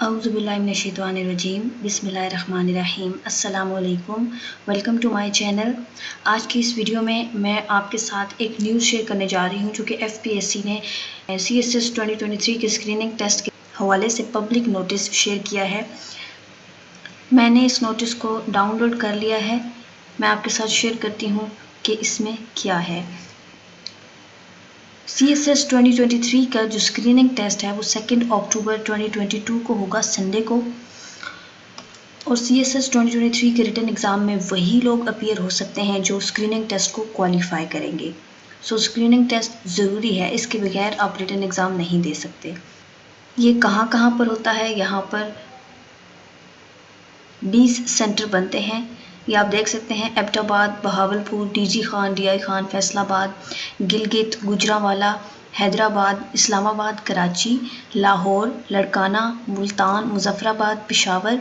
औज़ुबिल्लाहिमिनश्शैतानिर्रजीम बिस्मिल्लाहिर्रहमानिर्रहीम अस्सलामुअलैकुम। Welcome to my channel. आज की इस वीडियो में मैं आपके साथ एक न्यूज़ शेयर करने जा रही हूँ जो कि एफपीएससी ने सीएसएस 2023 के स्क्रीनिंग टेस्ट के हवाले से पब्लिक नोटिस शेयर किया है। मैंने इस नोटिस को डाउनलोड कर लिया है। मैं आपके साथ शेयर करती हूँ कि इसमें क्या है। CSS 2023 का जो स्क्रीनिंग टेस्ट है वो 2 अक्टूबर 2022 को होगा, संडे को। और CSS 2023 के रिटन एग्ज़ाम में वही लोग अपीयर हो सकते हैं जो स्क्रीनिंग टेस्ट को क्वालिफाई करेंगे। स्क्रीनिंग टेस्ट ज़रूरी है, इसके बगैर आप रिटन एग्ज़ाम नहीं दे सकते। ये कहाँ कहाँ पर होता है? यहाँ पर 20 सेंटर बनते हैं। ये आप देख सकते हैं: Abbottabad, Bahawalpur, DG Khan, DI Khan, Faisalabad, Gilgit, Gujranwala, Hyderabad, Islamabad, Karachi, Lahore, Larkana, Multan, Muzaffarabad, Peshawar,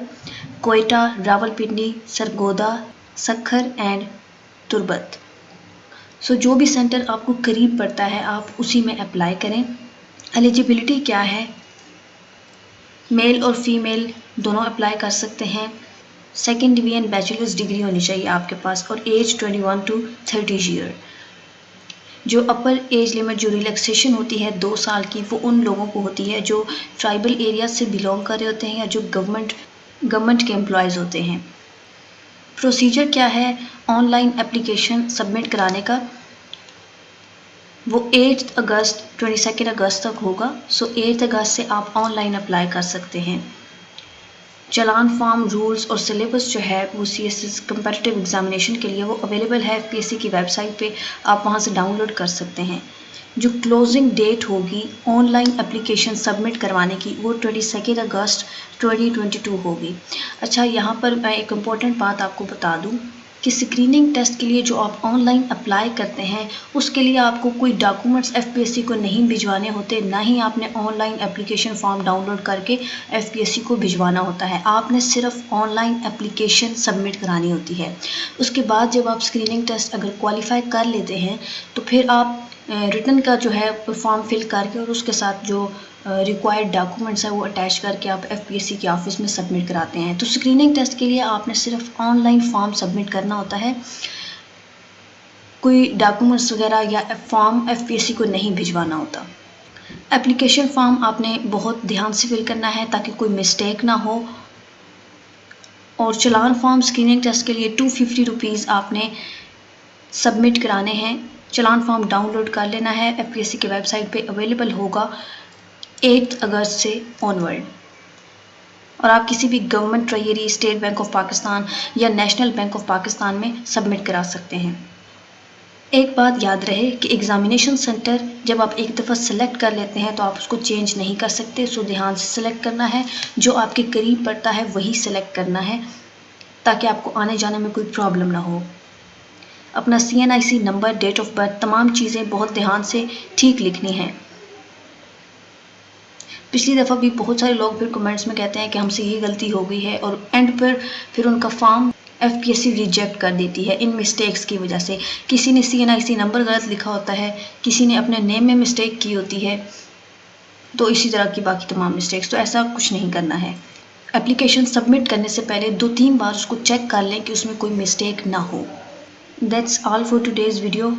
Quetta, Rawalpindi, Sargodha, Sukkur and Turbat. जो भी सेंटर आपको करीब पड़ता है आप उसी में अप्लाई करें। एलिजिबिलिटी क्या है? मेल और फीमेल दोनों अप्लाई कर सकते हैं। सेकेंड डिवीजन बैचलर्स डिग्री होनी चाहिए आपके पास और एज 21 टू 30 ईयर। जो अपर एज लिमिट जो रिलैक्सेशन होती है 2 साल की, वो उन लोगों को होती है जो ट्राइबल एरिया से बिलोंग कर रहे होते हैं या जो गवर्नमेंट के एम्प्लॉयज़ होते हैं। प्रोसीजर क्या है ऑनलाइन एप्लीकेशन सबमिट कराने का? वो 8 अगस्त 22 अगस्त तक होगा। 8 अगस्त से आप ऑनलाइन अप्लाई कर सकते हैं। चलान फॉर्म, रूल्स और सिलेबस जो है वो CSS कंपैरेटिव एग्जामिनेशन के लिए वो अवेलेबल है FPSC की वेबसाइट पे, आप वहाँ से डाउनलोड कर सकते हैं। जो क्लोजिंग डेट होगी ऑनलाइन एप्लीकेशन सबमिट करवाने की वो 22 अगस्त 2022 होगी। अच्छा, यहाँ पर मैं एक इम्पॉर्टेंट बात आपको बता दूँ कि स्क्रीनिंग टेस्ट के लिए जो आप ऑनलाइन अप्लाई करते हैं उसके लिए आपको कोई डॉक्यूमेंट्स FPSC को नहीं भिजवाने होते, ना ही आपने ऑनलाइन एप्लीकेशन फॉर्म डाउनलोड करके FPSC को भिजवाना होता है। आपने सिर्फ ऑनलाइन एप्लीकेशन सबमिट करानी होती है। उसके बाद जब आप स्क्रीनिंग टेस्ट अगर क्वालिफाई कर लेते हैं तो फिर आप रिटन का जो है फॉर्म फिल करके और उसके साथ जो रिक्वायर्ड डॉक्यूमेंट्स है वो अटैच करके आप FPSC के ऑफिस में सबमिट कराते हैं। तो स्क्रीनिंग टेस्ट के लिए आपने सिर्फ ऑनलाइन फॉर्म सबमिट करना होता है, कोई डॉक्यूमेंट्स वगैरह या फॉर्म FPSC को नहीं भिजवाना होता। एप्लीकेशन फॉर्म आपने बहुत ध्यान से फिल करना है ताकि कोई मिस्टेक ना हो। और चलान फॉर्म स्क्रीनिंग टेस्ट के लिए 250 रुपीज़ आपने सबमिट कराने हैं। चलान फॉर्म डाउनलोड कर लेना है, FPSC की वेबसाइट पे अवेलेबल होगा 8 अगस्त से ऑनवर्ड। और आप किसी भी government treasury, state bank of Pakistan या नेशनल बैंक ऑफ पाकिस्तान में सबमिट करा सकते हैं। एक बात याद रहे कि एग्ज़ामिनेशन सेंटर जब आप एक दफ़ा सेलेक्ट कर लेते हैं तो आप उसको चेंज नहीं कर सकते। ध्यान से सेलेक्ट करना है, जो आपके करीब पड़ता है वही सेलेक्ट करना है ताकि आपको आने जाने में कोई प्रॉब्लम ना हो। अपना CNIC number, date of birth, तमाम चीज़ें बहुत ध्यान से ठीक लिखनी हैं। पिछली दफ़ा भी बहुत सारे लोग फिर कमेंट्स में कहते हैं कि हमसे ये गलती हो गई है और एंड पर फिर उनका फॉर्म FPSC रिजेक्ट कर देती है इन मिस्टेक्स की वजह से। किसी ने CNIC नंबर गलत लिखा होता है, किसी ने अपने नेम में मिस्टेक की होती है, तो इसी तरह की बाकी तमाम मिस्टेक्स। तो ऐसा कुछ नहीं करना है। एप्लीकेशन सबमिट करने से पहले 2-3 बार उसको चेक कर लें कि उसमें कोई मिस्टेक ना हो। That's all for today's video.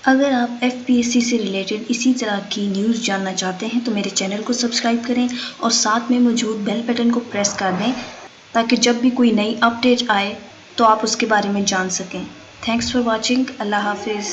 अगर आप FPSC से रिलेटेड इसी तरह की न्यूज़ जानना चाहते हैं तो मेरे चैनल को सब्सक्राइब करें और साथ में मौजूद बेल बटन को प्रेस कर दें ताकि जब भी कोई नई अपडेट आए तो आप उसके बारे में जान सकें। Thanks for watching. अल्लाह हाफिज़।